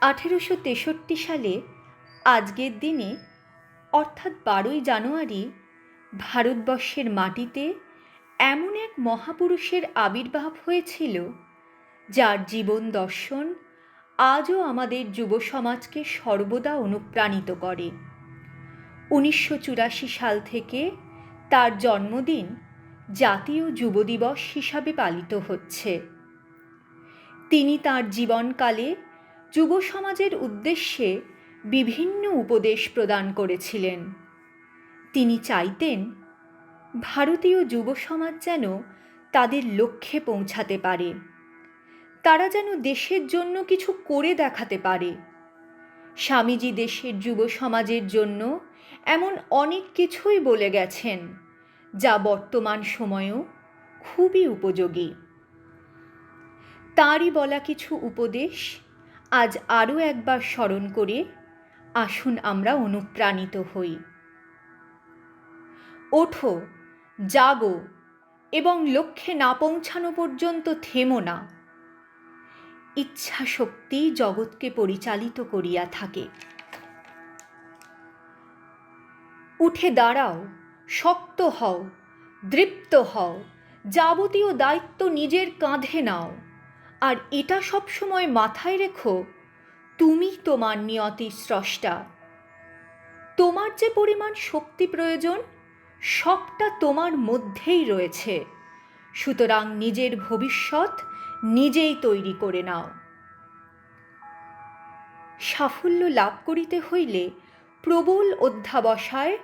1863 সালে আজকের দিনে অর্থাৎ 12ই জানুয়ারি ভারতবর্ষের মাটিতে এমন এক মহাপুরুষের আবির্ভাব হয়েছিল যার জীবন দর্শন আজও আমাদের যুব সমাজকে সর্বদা অনুপ্রাণিত করে। 1984 সাল থেকে তার জন্মদিন জাতীয় যুব দিবস হিসাবে পালিত হচ্ছে। তিনি তার জীবনকালে যুব সমাজের উদ্দেশ্যে বিভিন্ন উপদেশ প্রদান করেছিলেন। তিনি চাইতেন ভারতীয় যুব সমাজ যেন তাদের লক্ষ্যে পৌঁছাতে পারে, তারা যেন দেশের জন্য কিছু করে দেখাতে পারে। স্বামীজি দেশের যুব সমাজের জন্য এমন অনেক কিছুই বলে গেছেন যা বর্তমান সময়েও খুবই উপযোগী। তাঁরই বলা কিছু উপদেশ আজ আরও একবার স্মরণ করে আসুন আমরা অনুপ্রাণিত হই। ওঠো, জাগো এবং লক্ষ্যে না পৌঁছানো পর্যন্ত থেমো না। ইচ্ছা শক্তি জগৎকে পরিচালিত করিয়া থাকে। উঠে দাঁড়াও, শক্ত হও, দৃপ্ত হও, যাবতীয় দায়িত্ব নিজের কাঁধে নাও, আর এটা সবসময় মাথায় রেখো, তুমি তোমার নিয়তির স্রষ্টা। তোমার যে পরিমাণ শক্তি প্রয়োজন সবটা তোমার মধ্যেই রয়েছে, সুতরাং নিজের ভবিষ্যৎ নিজেই তৈরি করে নাও। সাফল্য লাভ করিতে হইলে প্রবল অধ্যাবসায়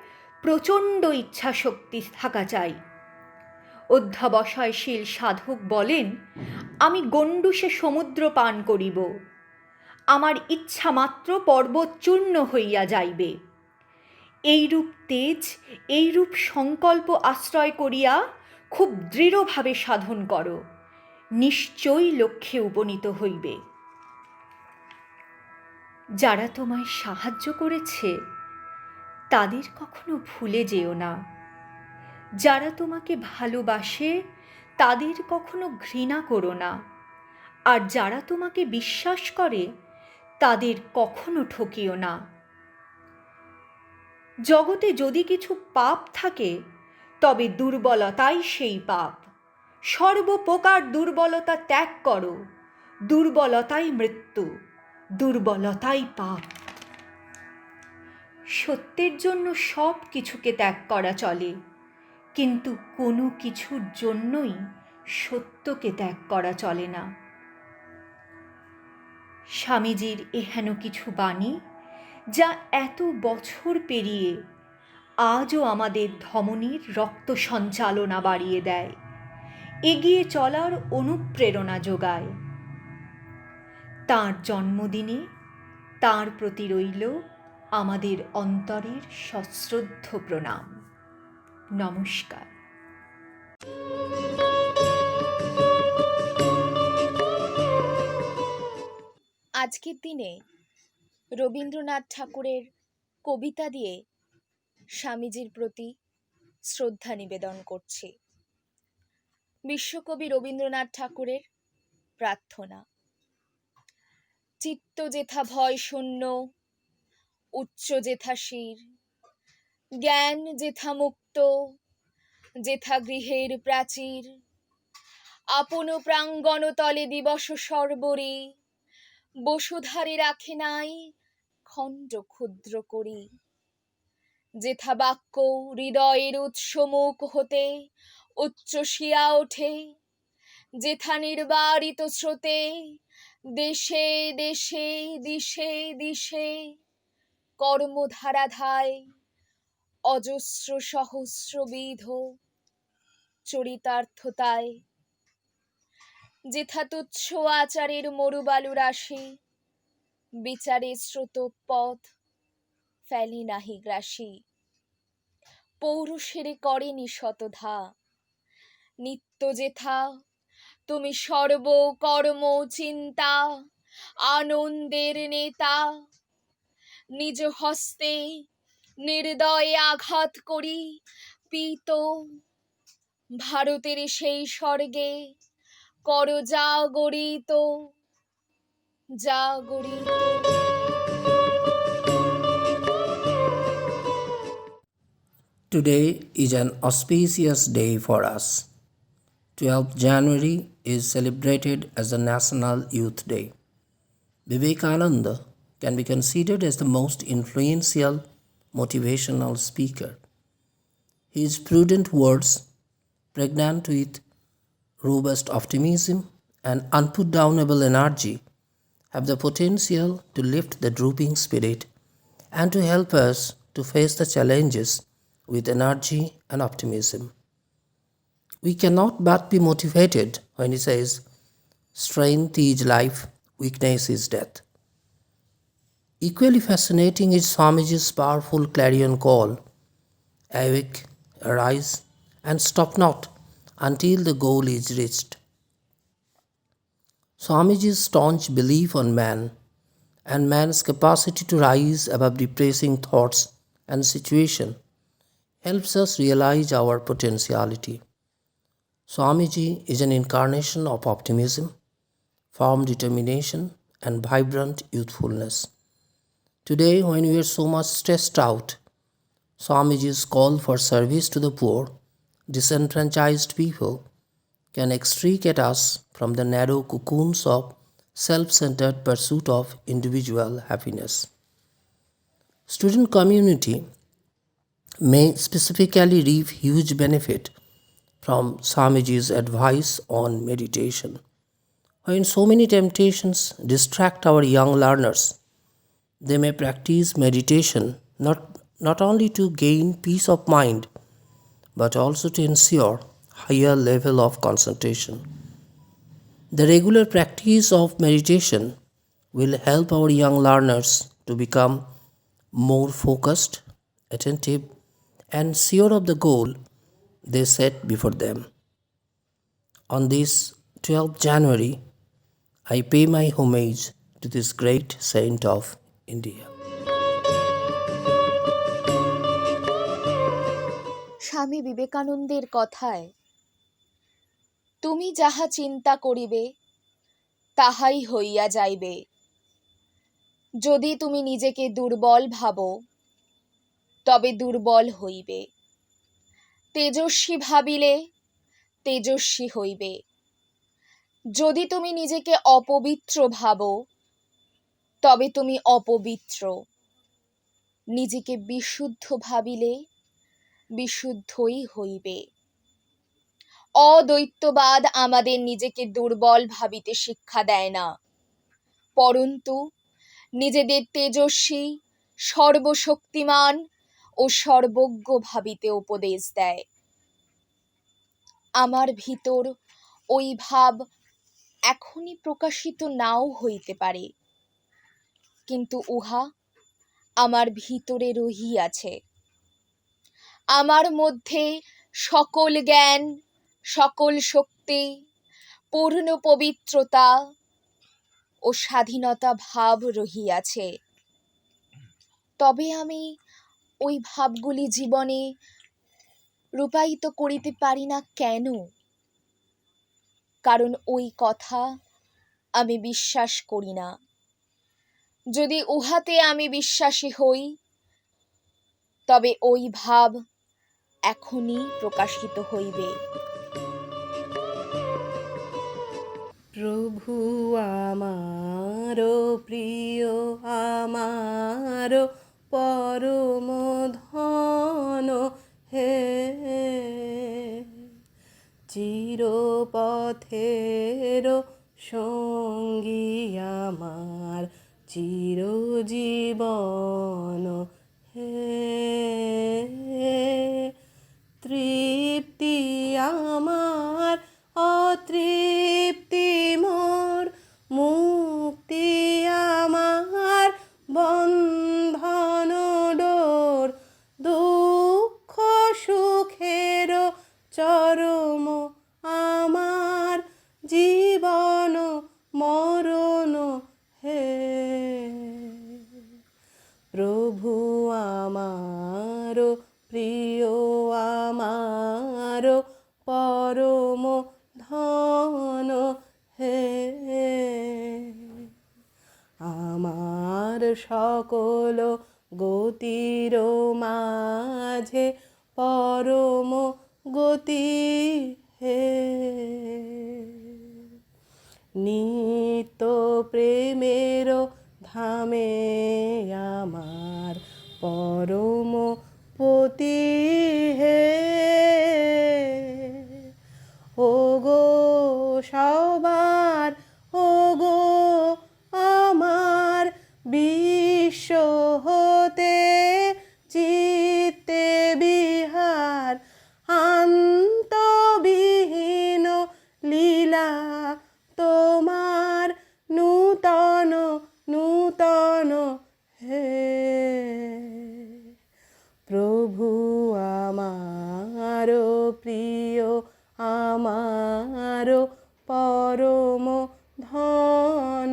প্রচণ্ড ইচ্ছাশক্তি থাকা চাই। অধ্যাবসায়শীল সাধক বলেন, আমি গণ্ডূষে সমুদ্র পান করিব, আমার ইচ্ছা মাত্র পর্বত চূর্ণ হইয়া যাইবে। এইরূপ তেজ, এইরূপ সংকল্প আশ্রয় করিয়া খুব দৃঢ়ভাবে সাধন করো, নিশ্চয়ই লক্ষ্যে উপনীত হইবে। যারা তোমায় সাহায্য করেছে তাদের কখনো ভুলে যেও না। যারা তোমাকে ভালোবাসে তাদের কখনো ঘৃণা করো না। আর যারা তোমাকে বিশ্বাস করে তাদের কখনো ঠকিও না। জগতে যদি কিছু পাপ থাকে তবে দুর্বলতাই সেই পাপ। সর্বপ্রকার দুর্বলতা ত্যাগ করো, দুর্বলতাই মৃত্যু, দুর্বলতাই পাপ। সত্যের জন্য সব কিছুকে ত্যাগ করা চলে, কিন্তু কোনো কিছুর জন্যই সত্যকে ত্যাগ করা চলে না। স্বামীজির এহেন কিছু বাণী যা এত বছর পেরিয়ে আজও আমাদের ধমনীর রক্ত সঞ্চালনা বাড়িয়ে দেয়, এগিয়ে চলার অনুপ্রেরণা যোগায়। তাঁর জন্মদিনে তাঁর প্রতি রইল আমাদের অন্তরের সশ্রদ্ধ প্রণাম। নমস্কার। আজকের দিনে রবীন্দ্রনাথ ঠাকুরের কবিতা দিয়ে স্বামীজির প্রতি শ্রদ্ধা নিবেদন করছি। বিশ্বকবি রবীন্দ্রনাথ ঠাকুরের প্রার্থনা। চিত্ত যেথা ভয় শূন্য, উচ্চ যেথা শির, জ্ঞান যেথা মুক্ত, যেথা গৃহের প্রাচীর, আপন প্রাঙ্গণ তলে দিবস সর্বরি, বসুধারে রাখে নাই খণ্ড ক্ষুদ্র করি। যেথা বাক্য হৃদয়ের উৎসমুখ হতে উচ্চসিয়া ওঠে, যেথা নির্বারিত স্রোতে দেশে দেশে দিশে দিশে কর্মধারা ধায় অজস্র সহস্রবিধ চরিতার্থতায়। যেথা তুচ্ছ আচারের মরুবালু রাশি, বিচারে স্রোত পথ ফেলে নাহি গ্রাসী। পৌরুষেরে করেনি শতধা। নিত্য যেথা তুমি সর্বকর্ম চিন্তা, আনন্দের নেতা। নিজ হস্তে নির্দয়ে আঘাত করি পীত ভারতের সেই স্বর্গে কর জাগরিত, জাগরিত। Today is an auspicious day for us. 12th January is celebrated as the National Youth Day. Vivekananda can be considered as the most influential motivational speaker. His prudent words, pregnant with robust optimism and unputdownable energy, have the potential to lift the drooping spirit and to help us to face the challenges with energy and optimism. We cannot but be motivated when he says, "Strength is life, weakness is death." Equally fascinating is Swamiji's powerful clarion call, "Awake, arise, and stop not until the goal is reached." Swamiji's staunch belief on man and man's capacity to rise above depressing thoughts and situation helps us realize our potentiality. Swamiji is an incarnation of optimism, firm determination, and vibrant youthfulness. Today, when we are so much stressed out, Swamiji's call for service to the poor, disenfranchised people, can extricate us from the narrow cocoons of self-centered pursuit of individual happiness. Student community may specifically reap huge benefit from Swamiji's advice on meditation. When so many temptations distract our young learners, they may practice meditation not only to gain peace of mind, but also to ensure higher level of concentration. The regular practice of meditation will help our young learners to become more focused, attentive, and sure of the goal they set before them. On this 12th January, I pay my homage to this great saint of India. স্বামী বিবেকানন্দের কথায়, তুমি যাহা চিন্তা করিবে তাহাই হইয়া যাইবে। যদি তুমি নিজেকে দুর্বল ভাবো তবে দুর্বল হইবে। তেজস্বী ভাবিলে তেজস্বী হইবে। যদি তুমি নিজেকে অপবিত্র ভাবো তবে তুমি অপবিত্র। নিজেকে বিশুদ্ধ ভাবিলে বিশুদ্ধই হইবে। অদ্বৈতবাদ আমাদের নিজেকে দুর্বল ভাবিতে শিক্ষা দেয় না, পরন্তু নিজেদের তেজস্বী, সর্বশক্তিমান ও সর্বজ্ঞ ভাবিতে উপদেশ দেয়। আমার ভিতর ওই ভাব এখনই প্রকাশিত নাও হইতে পারে, কিন্তু উহা আমার ভিতরে রহিয়াছে। আমার মধ্যে সকল জ্ঞান, সকল শক্তি, পূর্ণ পবিত্রতা ও স্বাধীনতা ভাব রহিয়াছে। তবে আমি ওই ভাবগুলি জীবনে রূপায়িত করিতে পারি না কেন? কারণ ওই কথা আমি বিশ্বাস করি না। যদি উহাতে আমি বিশ্বাসী হই, তবে ওই ভাব এখনই প্রকাশিত হইবে। প্রভু আমার প্রিয়, আমার পরম ধন হে, চিরপথের সঙ্গী আমার, চিরজীবন হে। তৃপ্তি আমার, অতৃপ্তি মোর, মুক্তি আমার বন্ধন ডোর, দুঃখ চরম আমার জীবন মরণ হে প্রভু আমার প্রিয় আমার পরম ধন হে আমার সকল গতির মাঝে পরম গতি হে নিত্য প্রেমের ধামে আমার পরম পতি হে ও গো সবার ও গো আমার বিশ্ব হতে চিত্তে বিহার অন্তবিহীন লীলা তোমার নূতন নূতন হে প্রভু আমার প্রিয় আমার পরম ধন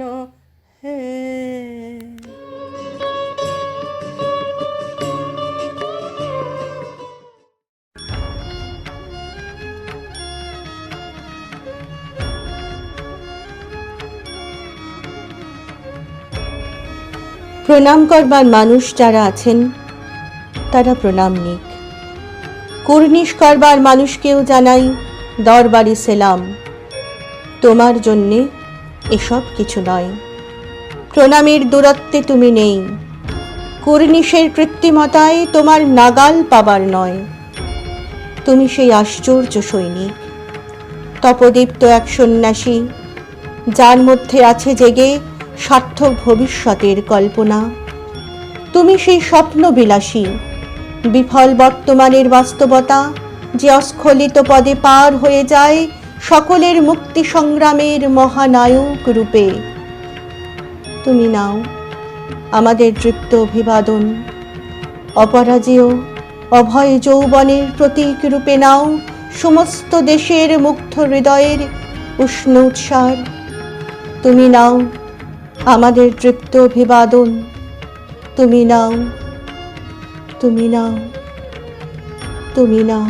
হে প্রণাম করবার মানুষ যারা আছেন তারা প্রণাম নিক। কুর্নিশ করবার মানুষকেও জানাই দরবারি সেলাম। তোমার জন্যে এসব কিছু নয়। প্রণামের দূরত্বে তুমি নেই, কুর্নিশের কৃত্রিমতায় তোমার নাগাল পাবার নয়। তুমি সেই আশ্চর্য সৈনিক, তপদীপ্ত এক সন্ন্যাসী, যার মধ্যে আছে জেগে সার্থক ভবিষ্যতের কল্পনা। তুমি সেই স্বপ্ন বিলাসী, বিফল বর্তমানের বাস্তবতা, যে অস্খলিত পদে পার হয়ে যায় সকলের মুক্তি সংগ্রামের মহানায়ক রূপে। তুমি নাও আমাদের তৃপ্ত অভিবাদন, অপরাজেয় অভয় যৌবনের প্রতীক রূপে নাও সমস্ত দেশের মুগ্ধ হৃদয়ের উষ্ণ উৎসার। তুমি নাও আমাদের তৃপ্ত অভিবাদন, তুমি নাও, তুমি নাও, তুমি নাও।